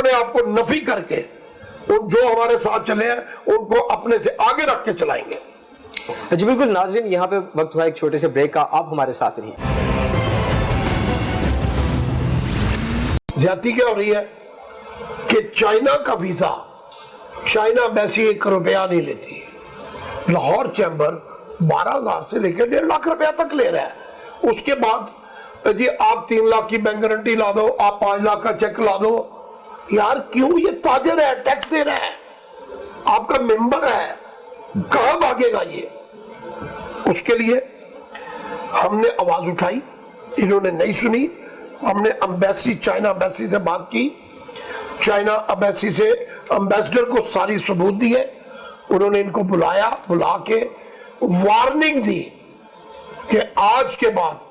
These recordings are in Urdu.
اپنے آپ کو نفی کر کے ان جو ہمارے ساتھ چلے ہیں ان کو اپنے سے آگے رکھ کے چلائیں گے. جی بالکل ناظرین، یہاں پہ وقت ہوا ایک چھوٹے سے بریک کا، آپ ہمارے ساتھ رہیے. زیادتی کیا ہو رہی ہے کہ چائنا کا ویزا چائنا ایمبیسی 1 روپیہ نہیں لیتی. لاہور چیمبر 12,000 سے لے کے 1.5 لاکھ روپیہ تک لے رہا ہے. اس کے بعد جی آپ 3 لاکھ کی بینک گارنٹی لا دو، آپ 5 لاکھ کا چیک لا دو. یار کیوں؟ یہ تاجر ہے، ٹیکس دے رہا ہے، آپ کا ممبر ہے، کہاں بھاگے گا یہ؟ اس کے لیے ہم نے آواز اٹھائی، انہوں نے نہیں سنی. ہم نے امبیسی چائنا امبیسی سے بات کی، چائنا امبیسی سے امبیسڈر کو ساری ثبوت دیے. انہوں نے ان کو بلایا، بلا کے وارننگ دی کہ آج کے بعد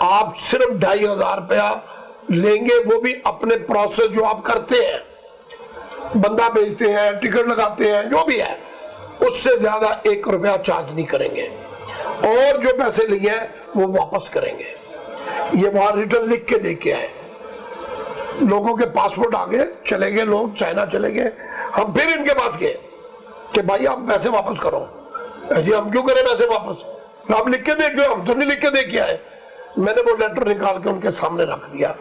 آپ صرف 2,500 روپیہ لیں گے، وہ بھی اپنے پروسیس جو آپ کرتے ہیں، بندہ بھیجتے ہیں، ٹکٹ لگاتے ہیں، جو بھی ہے، اس سے زیادہ 1 روپیہ چارج نہیں کریں گے، اور جو پیسے لیے ہیں وہ واپس کریں گے. یہ وہاں ریٹرن لکھ کے دے کے آئے. لوگوں کے پاسپورٹ آگے چلے گئے، لوگ چائنا چلے گئے. ہم پھر ان کے پاس گئے کہ بھائی آپ پیسے واپس کرو. جی ہم کیوں کریں پیسے واپس؟ آپ لکھ کے دے کے، ہم تو نہیں لکھ کے دے کے آئے. میں نے وہ لیٹر نکال کے ان کے سامنے رکھ دیا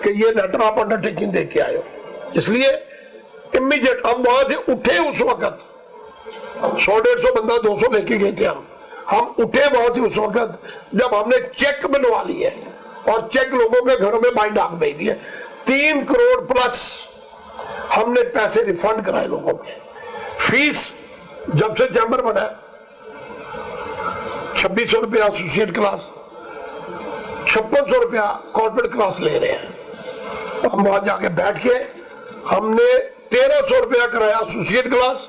کہ یہ لیٹر آپ انڈر ٹیکنگ دے کے آئے ہو. اس لیے امیجیٹ ہم وہاں سے اٹھے. اس وقت 100-150 بندہ 200 لے کے گئے تھے. ہم اٹھے وہاں سے اس وقت جب ہم نے چیک بنوا لی ہے، اور چیک لوگوں کے گھروں میں بائی ڈاک بھیج دیے. 3 کروڑ پلس ہم نے پیسے ریفنڈ کرائے لوگوں کے. فیس جب سے چیمبر بنا 2600 روپیہ ایسوسیٹ کلاس، 5600 روپیہ کارپوریٹ کلاس لے رہے ہیں. ہم وہاں جا کے بیٹھ کے ہم نے 1300 روپیہ کرایا ایسوسیٹ کلاس،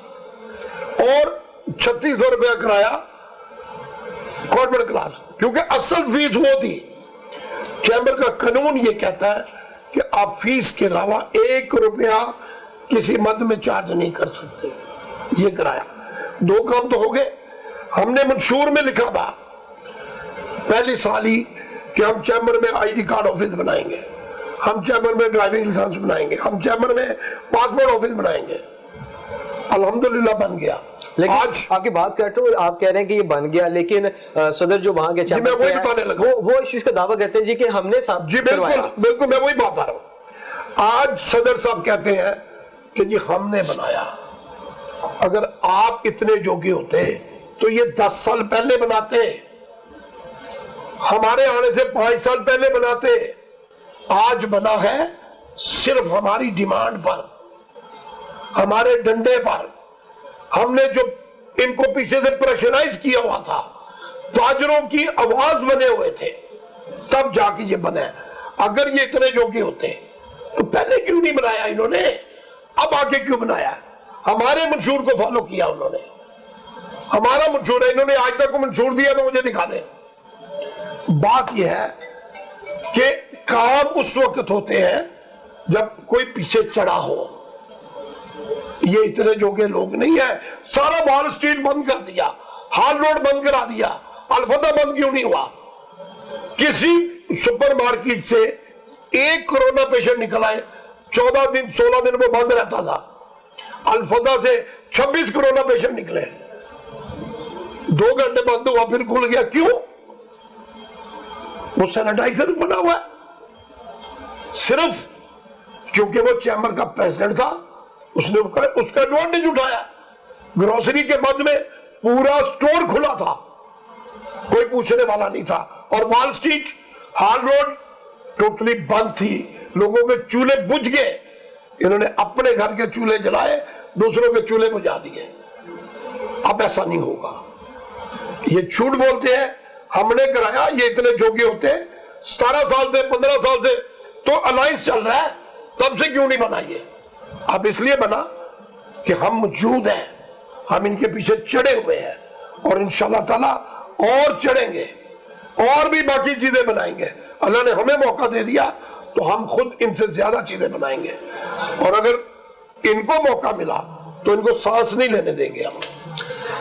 اور 3600 روپیہ کرایا کارپوریٹ کلاس، کیونکہ اصل فیس وہ تھی. چیمبر کا قانون یہ کہتا ہے کہ آپ فیس کے علاوہ 1 روپیہ کسی مد میں چارج نہیں کر سکتے. یہ کرایا. 2 کام تو ہو گئے. ہم نے منشور میں لکھا تھا پہلی سال ہی کہ ہم چیمبر میں آئی ڈی کارڈ آفس بنائیں گے، ہم چیمبر میں ڈرائیونگ لائسنس بنائیں گے، ہم چیمبر میں پاسپورٹ آفس بنائیں گے. الحمدللہ بن گیا. لیکن آپ کی بات کرتے ہو، آپ کہہ رہے ہیں کہ یہ بن گیا، لیکن صدر جو وہاں کے چیمبر کے ہیں وہ اس چیز کا دعویٰ کرتے ہیں جی کہ ہم نے جی بالکل میں وہی بات آ رہا ہوں. آج صدر صاحب کہتے ہیں کہ جی ہم نے بنایا. اگر آپ اتنے جوگی ہوتے تو یہ 10 سال پہلے بناتے، ہمارے آنے سے 5 سال پہلے بناتے. آج بنا ہے صرف ہماری ڈیمانڈ پر، ہمارے ڈنڈے پر. ہم نے جو ان کو پیچھے سے پریشرائز کیا ہوا تھا، تاجروں کی آواز بنے ہوئے تھے، تب جا کے یہ بنا ہے. اگر یہ اتنے جوگی ہوتے تو پہلے کیوں نہیں بنایا انہوں نے؟ اب آگے کیوں بنایا؟ ہمارے منشور کو فالو کیا انہوں نے. ہمارا منشور ہے، انہوں نے آج تک کو منشور دیا تو مجھے دکھا دیں. بات یہ ہے کہ کام اس وقت ہوتے ہیں جب کوئی پیچھے چڑھا ہو. یہ اتنے جوگے لوگ نہیں ہیں. سارا وال اسٹریٹ بند کر دیا، ہال روڈ بند کرا دیا، الفتح بند کیوں نہیں ہوا؟ کسی سپر مارکیٹ سے 1 کورونا پیشنٹ نکل آئے، 14 دن 16 دن وہ بند رہتا تھا. الفتح سے 26 کورونا پیشنٹ نکلے، 2 گھنٹے بند ہوا پھر کھل گیا. کیوں؟ وہ سینیٹائزر بنا ہوا ہے. صرف کیونکہ وہ چیمبر کا پریزیڈنٹ تھا، اس نے اس کا ایڈوانٹیج اٹھایا. گروسری کے مد میں پورا سٹور کھلا تھا، کوئی پوچھنے والا نہیں تھا. اور Wall Street, Hall Road totally بند تھی. لوگوں کے چولہے بجھ گئے. انہوں نے اپنے گھر کے چولہے جلائے، دوسروں کے چولہے بجھا دیے. اب ایسا نہیں ہوگا. یہ جھوٹ بولتے ہیں ہم نے کرایا. یہ اتنے جوگے ہوتے ہیں 17 سال سے 15 سال سے تو الائنس چل رہا ہے، تب سے کیوں نہیں بنا یہ؟ اب اس لیے بنا کہ ہم موجود ہیں، ہم ان کے پیچھے چڑھے ہوئے ہیں، اور انشاءاللہ تعالی اور چڑھیں گے، اور بھی باقی چیزیں بنائیں گے. اللہ نے ہمیں موقع دے دیا تو ہم خود ان سے زیادہ چیزیں بنائیں گے. اور اگر ان کو موقع ملا تو ان کو سانس نہیں لینے دیں گے ہم.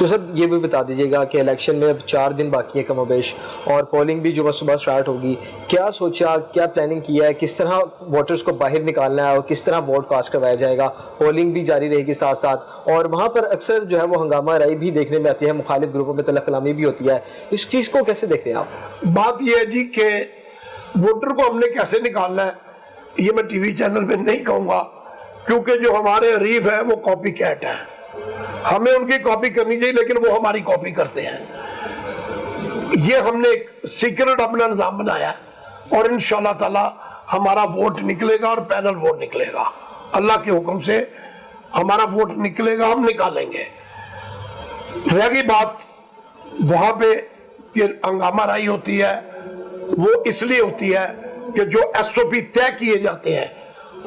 تو سر یہ بھی بتا دیجیے گا کہ الیکشن میں اب 4 دن باقی ہے کم و بیش، اور پولنگ بھی جو صبح سٹارٹ ہوگی، کیا سوچا، کیا پلاننگ کیا ہے، کس طرح ووٹرز کو باہر نکالنا ہے اور کس طرح ووٹ کاسٹ کروایا جائے گا؟ پولنگ بھی جاری رہے گی ساتھ ساتھ، اور وہاں پر اکثر جو ہے وہ ہنگامہ رائی بھی دیکھنے میں آتی ہے، مخالف گروپوں میں تلخ کلامی بھی ہوتی ہے، اس چیز کو کیسے دیکھتے ہیں آپ؟ بات یہ ہے جی کہ ووٹر کو ہم نے کیسے نکالنا ہے یہ میں ٹی وی چینل میں نہیں کہوں گا، کیونکہ جو ہمارے حریف ہیں وہ کاپی کیٹ ہیں، ہمیں ان کی کاپی کرنی چاہیے لیکن وہ ہماری کاپی کرتے ہیں۔ یہ ہم نے ایک سیکرٹ اپنا نظام بنایا ہے اور انشاءاللہ تعالی ہمارا ووٹ نکلے گا اور پینل ووٹ نکلے گا، اللہ کے حکم سے ہمارا ووٹ نکلے گا، ہم نکالیں گے۔ رہ گئی بات وہاں پہ کہ ہنگامہ رائی ہوتی ہے، وہ اس لیے ہوتی ہے کہ جو ایس او پی طے کیے جاتے ہیں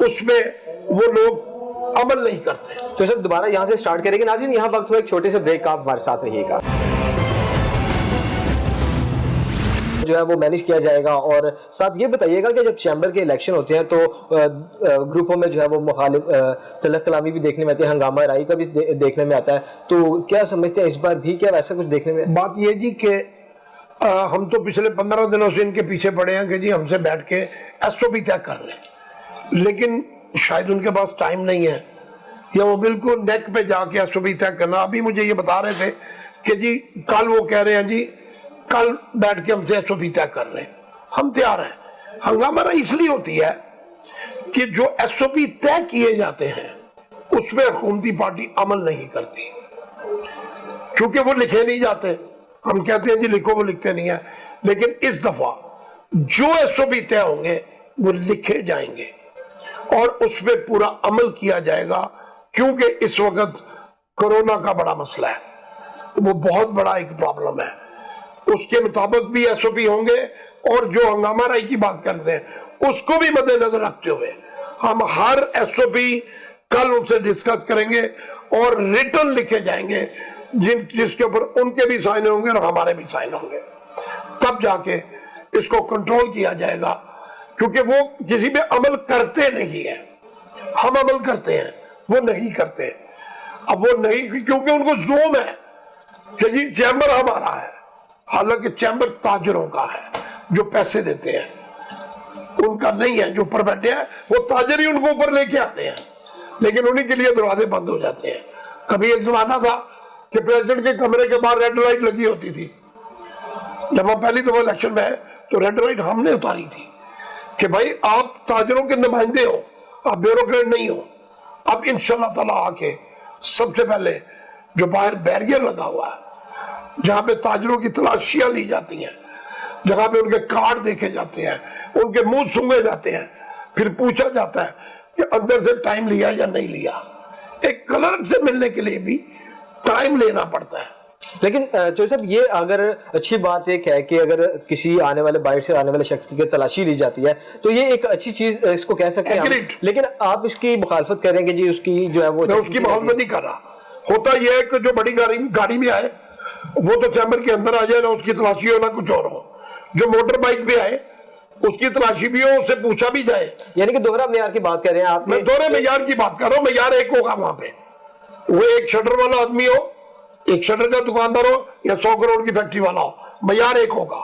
اس میں وہ لوگ عمل نہیں کرتے۔ تو سر دوبارہ یہاں سے سٹارٹ کریں گے۔ ناظرین یہاں وقت ہوا ایک چھوٹے سے بریک کا، آپ ہمارے ساتھ رہیے گا۔ جو ہے وہ مینیج کیا جائے گا، اور ساتھ یہ بتائیے گا کہ جب چیمبر کے الیکشن ہوتے ہیں تو گروپوں میں جو ہے وہ مخالف تلخ کلامی بھی دیکھنے میں آتی ہے، ہنگامہ رائی کا بھی دیکھنے میں آتا ہے، تو کیا سمجھتے ہیں اس بار بھی کیا ویسا کچھ دیکھنے میں؟ بات یہ جی کہ ہم تو پچھلے 15 دنوں سے ان کے پیچھے پڑے ہیں کہ جی ہم سے بیٹھ کے ایس او پی طے کر لیں، لیکن شاید ان کے پاس ٹائم نہیں ہے، یا وہ بالکل نیک پہ جا کے ایس او پی طے کرنا۔ ابھی مجھے یہ بتا رہے تھے کہ جی کل وہ کہہ رہے ہیں جی کل بیٹھ کے ہم سے ایس او پی طے کر رہے ہیں، ہم تیار ہیں۔ ہنگامہ رائی اس لیے ہوتی ہے کہ جو ایس او پی طے کیے جاتے ہیں اس میں حکومتی پارٹی عمل نہیں کرتی، کیونکہ وہ لکھے نہیں جاتے۔ ہم کہتے ہیں جی لکھو، وہ لکھتے نہیں ہیں، لیکن اس دفعہ جو ایس او پی طے ہوں گے وہ لکھے جائیں گے اور اس میں پورا عمل کیا جائے گا، کیونکہ اس وقت کرونا کا بڑا مسئلہ ہے، وہ بہت بڑا ایک پرابلم ہے، اس کے مطابق بھی ایس او پی ہوں گے، اور جو ہنگامہ رائی کی بات کرتے ہیں اس کو بھی مد نظر رکھتے ہوئے ہم ہر ایس او پی کل ان سے ڈسکس کریں گے اور ریٹن لکھے جائیں گے جس کے اوپر ان کے بھی سائن ہوں گے اور ہمارے بھی سائن ہوں گے، تب جا کے اس کو کنٹرول کیا جائے گا، کیونکہ وہ کسی پہ عمل کرتے نہیں ہیں، ہم عمل کرتے ہیں، وہ نہیں کرتے۔ اب وہ نہیں کیونکہ ان کو زوم ہے کہ جی چیمبر ہمارا ہے، حالانکہ چیمبر تاجروں کا ہے جو پیسے دیتے ہیں، ان کا نہیں ہے۔ جو اوپر بیٹھے ہیں وہ تاجر ہی ان کو اوپر لے کے آتے ہیں، لیکن انہی کے لیے دروازے بند ہو جاتے ہیں۔ کبھی ایک زمانہ تھا کہ پریزیڈنٹ کے کمرے کے باہر ریڈ لائٹ لگی ہوتی تھی، جب ہم پہلی دفعہ الیکشن میں آئے تو ریڈ لائٹ ہم نے اتاری تھی کہ بھائی آپ تاجروں کے نمائندے ہو، آپ بیوروکریٹ نہیں ہو۔ اب انشاءاللہ تعالیٰ آ کے سب سے پہلے جو باہر بیریئر لگا ہوا ہے، جہاں پہ تاجروں کی تلاشیاں لی جاتی ہیں، جہاں پہ ان کے کارڈ دیکھے جاتے ہیں، ان کے منہ سونگے جاتے ہیں، پھر پوچھا جاتا ہے کہ اندر سے ٹائم لیا یا نہیں لیا۔ ایک کلرک سے ملنے کے لیے بھی ٹائم لینا پڑتا ہے۔ لیکن چوہدری صاحب یہ اگر اچھی بات ایک ہے کہ اگر کسی آنے والے باہر سے آنے والے شخص کی تلاشی لی جاتی ہے تو یہ ایک اچھی چیز اس کو کہہ سکتے ہیں، لیکن آپ اس کی مخالفت کریں گے جی اس کی جو ہے وہ؟ میں اس کی مخالفت نہیں کر رہا، ہوتا یہ ہے کہ جو بڑی گاڑی میں آئے وہ تو چیمبر کے اندر آ جائے، نہ اس کی تلاشی ہو نہ کچھ اور ہو۔ جو موٹر بائک پہ آئے اس کی تلاشی بھی ہو، اسے پوچھا بھی جائے۔ یعنی کہ دوہرا معیار کی بات کر رہے ہیں آپ؟ میں دوہرے معیار کی بات کر رہا ہوں، معیار ایک ہوگا وہاں پہ، وہ ایک شٹر والا آدمی ہو، ایک شٹر کا دکاندار ہو، یا 100 کروڑ کی فیکٹری والا ہو، معیار ایک ہوگا۔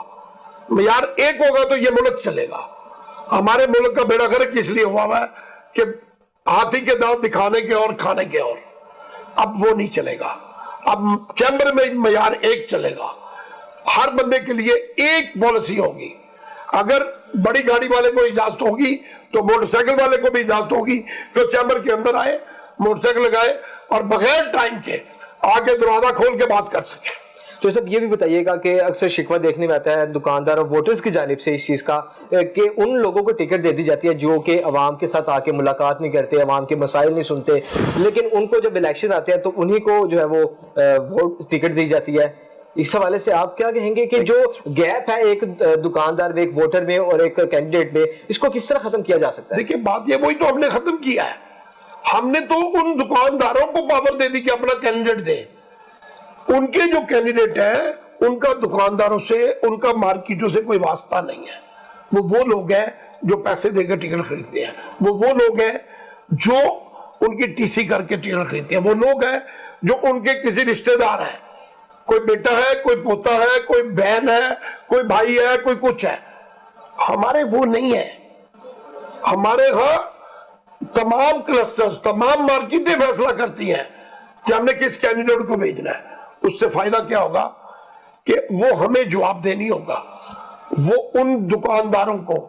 معیار ایک ہوگا تو یہ ملک چلے گا۔ ہمارے ملک کا بیڑا غرق اس لیے ہوا ہے کہ ہاتھی کے دانت دکھانے کے اور کھانے کے اور، اب وہ نہیں چلے گا۔ اب چیمبر میں معیار ایک چلے گا، ہر بندے کے لیے ایک پالیسی ہوگی۔ اگر بڑی گاڑی والے کو اجازت ہوگی تو موٹر سائیکل والے کو بھی اجازت ہوگی کہ چیمبر کے اندر آئے، موٹر سائیکل لگائے اور بغیر ٹائم کے آگے دروازہ کھول کے بات کر سکے۔ تو سب یہ بھی بتائیے گا کہ اکثر شکوہ دیکھنے میں آتا ہے دکاندار اور ووٹرز کی جانب سے اس چیز کا کہ ان لوگوں کو ٹکٹ دے دی جاتی ہے جو کہ عوام کے ساتھ آ کے ملاقات نہیں کرتے، عوام کے مسائل نہیں سنتے، لیکن ان کو جب الیکشن آتے ہیں تو انہی کو جو ہے وہ ووٹ ٹکٹ دی جاتی ہے۔ اس حوالے سے آپ کیا کہیں گے کہ جو گیپ ہے ایک دکاندار میں، ایک ووٹر میں اور ایک کینڈیڈیٹ میں، اس کو کس طرح ختم کیا جا سکتا ہے؟ دیکھیں بات یہ وہی تو ہم نے ختم کیا ہے، ہم نے تو ان دکانداروں کو پاور دے دی کہ اپنا کینڈیڈیٹ دیں۔ ان کے جو کینڈیڈیٹ ہیں ان کا دکانداروں سے، ان کا مارکیٹوں سے کوئی واسطہ نہیں ہے۔ وہ لوگ ہیں جو پیسے دے کر ٹکٹ خریدتے ہیں، وہ لوگ ہیں جو ان کی ٹی سی کر کے ٹکٹ خریدتے ہیں، وہ لوگ ہیں جو ان کے کسی رشتہ دار ہیں کوئی بیٹا ہے, کوئی پوتا ہے, کوئی بہن ہے, کوئی بھائی ہے, کوئی کچھ ہے. ہمارے وہ نہیں ہے. ہمارے ہاں تمام کلسٹرز, تمام مارکیٹیں فیصلہ کرتی ہیں کہ ہم نے کس کینڈیڈیٹ کو بھیجنا ہے. اس سے فائدہ کیا ہوگا کہ وہ ہمیں جواب دے نہیں ہوگا, وہ ان دکانداروں کو,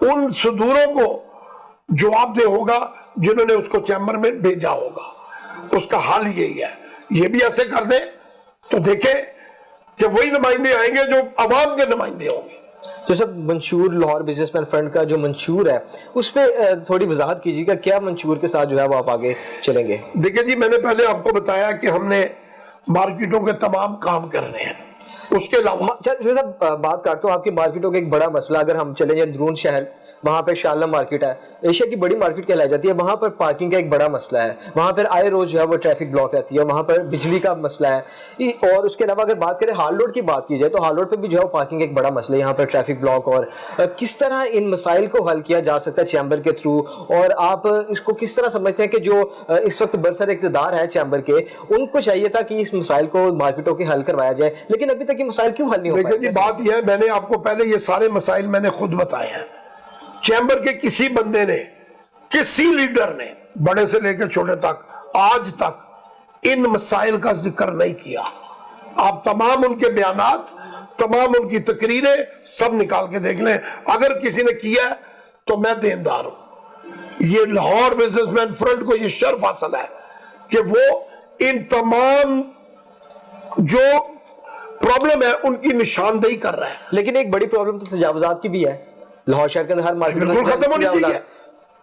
ان صدوروں کو جواب دے ہوگا جنہوں نے اس کو چیمبر میں بھیجا ہوگا. اس کا حل یہی ہے. یہ بھی ایسے کر دیں تو دیکھیں کہ وہی نمائندے آئیں گے جو عوام کے نمائندے ہوں گے. تو سب منشور لاہور بزنس مین فرنٹ کا جو منشور ہے اس پہ تھوڑی وضاحت کیجیے گا, کیا منشور کے ساتھ جو ہے وہ آپ آگے چلیں گے؟ دیکھیں جی, میں نے پہلے آپ کو بتایا کہ ہم نے مارکیٹوں کے تمام کام کرنے ہیں. اس کے علاوہ جو صاحب بات کرتا ہوں آپ کی مارکیٹوں کا ایک بڑا مسئلہ, اگر ہم چلیں جائیں اندرون شہر, وہاں پہ شالم مارکیٹ ہے, ایشیا کی بڑی مارکیٹ کہلائی جاتی ہے, وہاں پر پارکنگ کا ایک بڑا مسئلہ ہے, وہاں پر آئے روز جو ہے وہ ٹریفک بلاک رہتی ہے, وہاں پر بجلی کا مسئلہ ہے. اور اس کے علاوہ اگر بات کریں ہال روڈ کی بات کی جائے تو ہال روڈ پہ بھی جو ہے پارکنگ ایک بڑا مسئلہ ہے, یہاں پر ٹریفک بلاک. اور کس طرح ان مسائل کو حل کیا جا سکتا ہے چیمبر کے تھرو, اور آپ اس کو کس طرح سمجھتے ہیں کہ جو اس وقت برسر اقتدار ہے چیمبر کے, ان کو چاہیے تھا کہ اس مسائل کو مارکیٹوں کے حل کروایا جائے, لیکن ابھی تک یہ مسائل کیوں حل نہیں ہو پائے؟ دیکھیں جی, بات یہ ہے, میں نے آپ کو پہلے یہ سارے مسائل میں نے خود بتائے ہیں. چیمبر کے کسی بندے نے, کسی لیڈر نے, بڑے سے لے کے چھوٹے تک, آج تک ان مسائل کا ذکر نہیں کیا. آپ تمام ان کے بیانات, تمام ان کی تقریریں سب نکال کے دیکھ لیں. اگر کسی نے کیا ہے تو میں دیندار ہوں. یہ لاہور بزنس مین فرنٹ کو یہ شرف حاصل ہے کہ وہ ان تمام جو پرابلم ہے ان کی نشاندہی کر رہا ہے. لیکن ایک بڑی پرابلم تو تجاوزات کی بھی ہے لاہور شہر کے اندر, ہر مارکیٹ بالکل ختم ہونی چاہیے.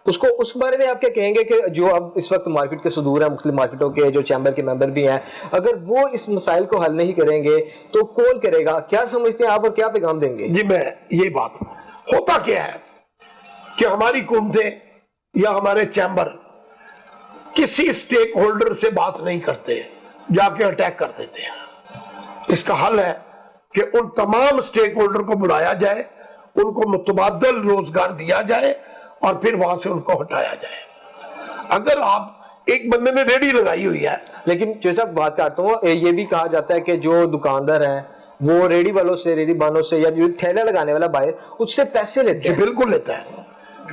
اس بارے میں آپ کیا کہیں گے کہ جو اب اس وقت مارکیٹ کے صدور ہیں, مختلف مارکیٹوں کے جو چیمبر کے ممبر بھی ہیں, اگر وہ اس مسائل کو حل نہیں کریں گے تو کون کرے گا؟ کیا سمجھتے ہیں آپ اور کیا پیغام دیں گے؟ جی, میں یہ بات, ہوتا کیا ہے کہ ہماری حکومتیں یا ہمارے چیمبر کسی سٹیک ہولڈر سے بات نہیں کرتے, جا کے اٹیک کر دیتے ہیں. اس کا حل ہے کہ ان تمام سٹیک ہولڈر کو بلایا جائے, ان کو متبادل روزگار دیا جائے اور پھر وہاں سے ان کو ہٹایا جائے. اگر آپ ایک بندے نے ریڈی لگائی ہوئی ہے, لیکن جیسا بات کرتا ہوں, یہ بھی کہا جاتا ہے کہ جو دکاندار ہیں وہ ریڈی والوں سے, ریڈی بانوں سے, یا جو ٹھیلا لگانے والا بائر, اس سے پیسے لیتے ہیں. بالکل لیتا ہے.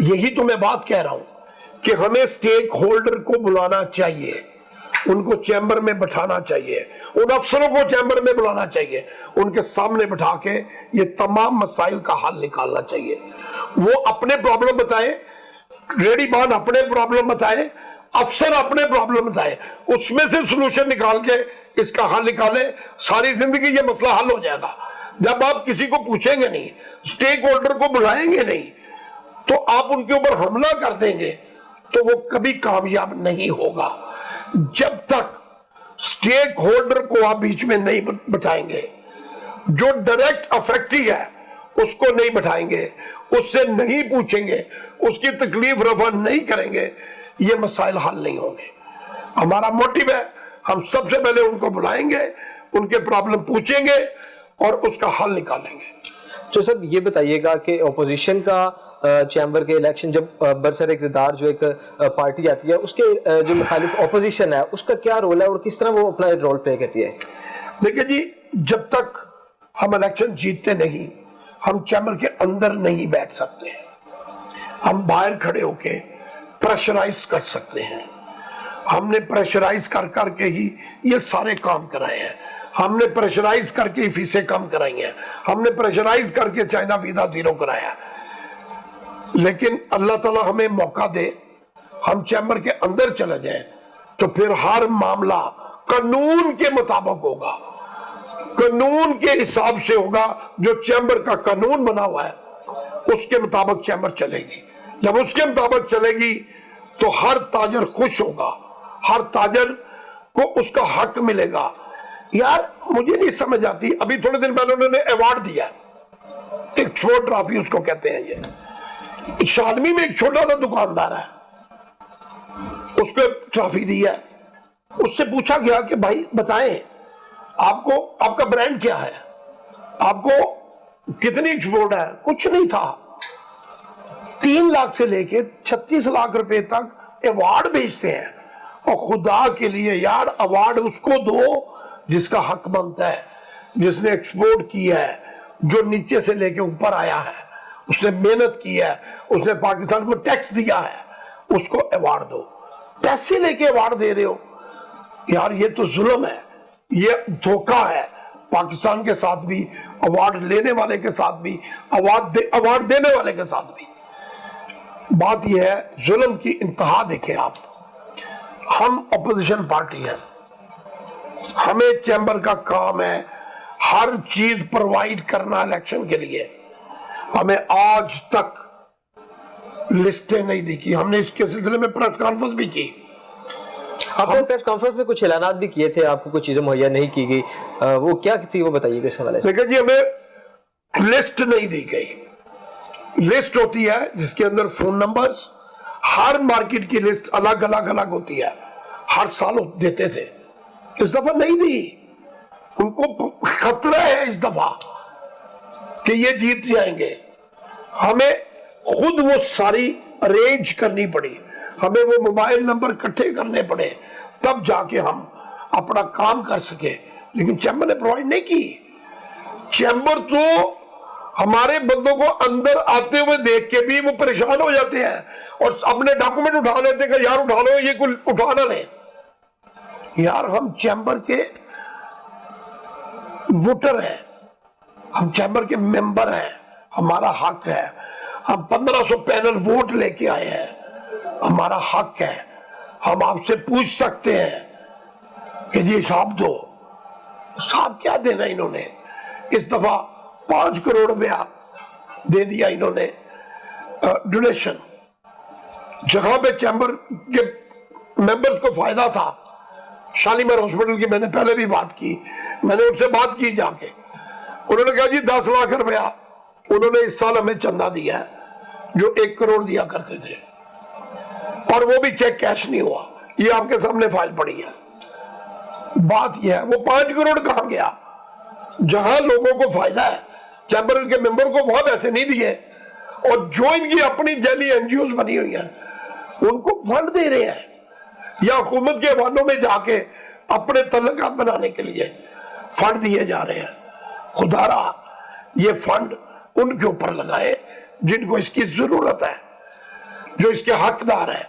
یہی تو میں بات کہہ رہا ہوں کہ ہمیں سٹیک ہولڈر کو بلانا چاہیے, ان کو چیمبر میں بٹھانا چاہیے, ان افسروں کو چیمبر میں بلانا چاہیے, ان کے سامنے بٹھا کے یہ تمام مسائل کا حل نکالنا چاہیے. وہ اپنے پرابلم بتائیں, ریڈی بان اپنے پرابلم بتائیں, افسر اپنے پرابلم بتائیں, اس میں سے سلوشن نکال کے اس کا حل نکالیں. ساری زندگی یہ مسئلہ حل ہو جائے گا. جب آپ کسی کو پوچھیں گے نہیں, سٹیک ہولڈر کو بلائیں گے نہیں, تو آپ ان کے اوپر حملہ کر دیں گے تو وہ کبھی کامیاب نہیں ہوگا. جب تک سٹیک ہولڈر کو آپ بیچ میں نہیں بٹھائیں گے, جو ڈائریکٹ افیکٹی ہے اس کو نہیں بٹھائیں گے, اس سے نہیں پوچھیں گے, اس کی تکلیف رفع نہیں کریں گے, یہ مسائل حل نہیں ہوں گے. ہمارا موٹیو ہے, ہم سب سے پہلے ان کو بلائیں گے, ان کے پرابلم پوچھیں گے اور اس کا حل نکالیں گے. تو سب یہ بتائیے گا کہ اپوزیشن کا چیمبر کے الیکشن جب برسر اقتدار جو ایک پارٹی آتی ہے, اس کے جو مخالف اپوزیشن ہے اس کا کیا رول ہے اور کس طرح وہ اپنا رول پلے کرتی ہے؟ دیکھیں جی, جب تک ہم الیکشن جیتتے نہیں, ہم چیمبر کے اندر نہیں بیٹھ سکتے. ہم باہر کھڑے ہو کے پریشرائز کر سکتے ہیں. ہم نے پریشرائز کر کر کے ہی یہ سارے کام کرائے ہیں. ہم نے پریشرائز کر کے فیسیں کم کرائی ہیں. ہم نے پریشرائز کر کے چائنا ویزا زیرو کرایا. لیکن اللہ تعالیٰ ہمیں موقع دے, ہم چیمبر کے اندر چلے جائیں تو پھر ہر معاملہ قانون کے مطابق ہوگا, قانون کے حساب سے ہوگا. جو چیمبر کا قانون بنا ہوا ہے اس کے مطابق چیمبر چلے گی. جب اس کے مطابق چلے گی تو ہر تاجر خوش ہوگا, ہر تاجر کو اس کا حق ملے گا. یار مجھے نہیں سمجھ آتی, ابھی تھوڑے دن پہلے انہوں نے ایوارڈ دیا, ایک چھوٹ ٹرافی اس کو کہتے ہیں. یہ شادمی میں ایک چھوٹا سا دکاندار ہے, اس کو ٹرافی دی ہے. اس سے پوچھا گیا کہ بھائی بتائیں آپ کا برانڈ کیا ہے, آپ کو کتنی ایکسپورٹ ہے؟ کچھ نہیں تھا. 3 لاکھ سے لے کے 36 لاکھ روپے تک ایوارڈ بیچتے ہیں. اور خدا کے لیے یار ایوارڈ اس کو دو جس کا حق بنتا ہے, جس نے ایکسپورٹ کیا ہے, جو نیچے سے لے کے اوپر آیا ہے, اس نے محنت کی ہے, اس نے پاکستان کو ٹیکس دیا ہے, اس کو ایوارڈ دو. پیسے لے کے ایوارڈ دے رہے ہو یار, یہ تو ظلم ہے, یہ دھوکہ ہے پاکستان کے ساتھ بھی, ایوارڈ لینے والے کے ساتھ بھی, ایوارڈ دینے والے کے ساتھ بھی. بات یہ ہے, ظلم کی انتہا دیکھیں آپ. ہم اپوزیشن پارٹی ہیں, ہمیں چیمبر کا کام ہے ہر چیز پرووائڈ کرنا الیکشن کے لیے. ہمیں آج تک لسٹیں نہیں دیکھی, ہم نے اس کے سلسلے میں پریس کانفرنس بھی کی. آپ نے پریس کانفرنس میں کچھ اعلانات بھی کیے تھے, آپ کو کچھ چیزیں مہیا نہیں کی گئی, وہ کیا تھی وہ بتائیے گا اس حوالے سے. دیکھیں جی, ہمیں لسٹ نہیں دی گئی. لسٹ ہوتی ہے جس کے اندر فون نمبرز, ہر مارکیٹ کی لسٹ الگ الگ ہوتی ہے, ہر سال دیتے تھے. اس دفعہ نہیں دی. ان کو خطرہ ہے اس دفعہ کہ یہ جیت جائیں گے. ہمیں خود وہ ساری ارینج کرنی پڑی, ہمیں وہ موبائل نمبر اکٹھے کرنے پڑے, تب جا کے ہم اپنا کام کر سکے. لیکن چیمبر نے پرووائڈ نہیں کی. چیمبر تو ہمارے بندوں کو اندر آتے ہوئے دیکھ کے بھی وہ پریشان ہو جاتے ہیں اور اپنے ڈاکومنٹ اٹھا لیتے ہیں کہ یار اٹھا لو, یہ کوئی اٹھانا نہیں. یار ہم چیمبر کے ووٹر ہیں, ہم چیمبر کے ممبر ہیں, ہمارا حق ہے. ہم 1500 پینل ووٹ لے کے آئے ہیں, ہمارا حق ہے. ہم آپ سے پوچھ سکتے ہیں کہ جی حساب دو. حساب کیا دینا انہوں نے؟ اس دفعہ 5 کروڑ روپیہ دے دیا انہوں نے ڈونیشن. جگہ پہ چیمبر کے ممبرز کو فائدہ تھا. شالیمار ہاسپٹل کی میں نے پہلے بھی بات کی, میں نے ان سے بات کی جا کے. انہوں نے کہا جی 10 لاکھ روپیہ انہوں نے اس سال ہمیں چندہ دیا ہے جو 1 کروڑ دیا کرتے تھے, اور وہ بھی چیک کیش نہیں ہوا. یہ آپ کے سامنے فائل پڑی ہے. بات یہ ہے وہ 5 کروڑ کہاں گیا؟ جہاں لوگوں کو فائدہ ہے چیمبر کے ممبر کو وہاں پیسے نہیں دیے, اور جو ان کی اپنی جعلی این جی اوز بنی ہوئی ہیں ان کو فنڈ دے رہے ہیں, یا حکومت کے حوالوں میں جا کے اپنے تعلقات بنانے کے لیے فنڈ دیے جا رہے ہیں. خدا را یہ فنڈ ان کے اوپر لگائے جن کو اس کی ضرورت ہے, جو اس کے حقدار ہیں,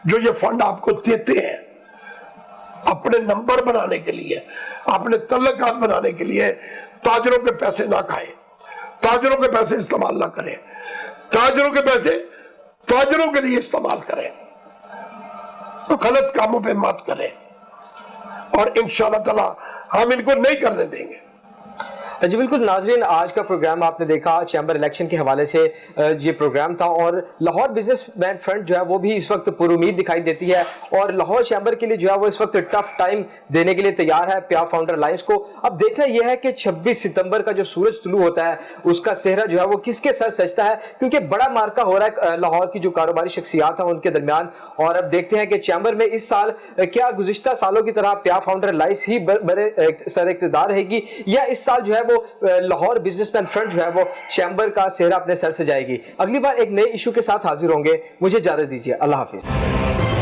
جو یہ فنڈ آپ کو دیتے ہیں اپنے نمبر بنانے کے لیے, اپنے تعلقات بنانے کے لیے. تاجروں کے پیسے نہ کھائیں, تاجروں کے پیسے استعمال نہ کریں, تاجروں کے پیسے تاجروں کے لیے استعمال کریں, غلط کاموں پہ مت کریں, اور انشاءاللہ تعالی ہم ان کو نہیں کرنے دیں گے. جی بالکل ناظرین, آج کا پروگرام آپ نے دیکھا چیمبر الیکشن کے حوالے سے یہ پروگرام تھا, اور لاہور بزنس مین فرنٹ جو ہے وہ بھی اس وقت پر امید دکھائی دیتی ہے, اور لاہور چیمبر کے لیے جو ہے وہ اس وقت ٹف ٹائم دینے کے لیے تیار ہے پیاف فاؤنڈر الائنس کو. اب دیکھنا یہ ہے کہ 26 ستمبر کا جو سورج طلوع ہوتا ہے اس کا سہرا جو ہے وہ کس کے ساتھ سجتا ہے, کیونکہ بڑا مارکا ہو رہا ہے لاہور کی جو کاروباری شخصیات ہیں ان کے درمیان. اور اب دیکھتے ہیں کہ چیمبر میں اس سال کیا گزشتہ سالوں کی طرح پیاف فاؤنڈر الائنس ہی بڑے سر اقتدار رہے گی, یا اس سال جو ہے وہ لاہور بزنس مین فرنٹ جو ہے وہ چیمبر کا سہرا اپنے سر سے جائے گی. اگلی بار ایک نئے ایشو کے ساتھ حاضر ہوں گے. مجھے اجازت دیجیے, اللہ حافظ.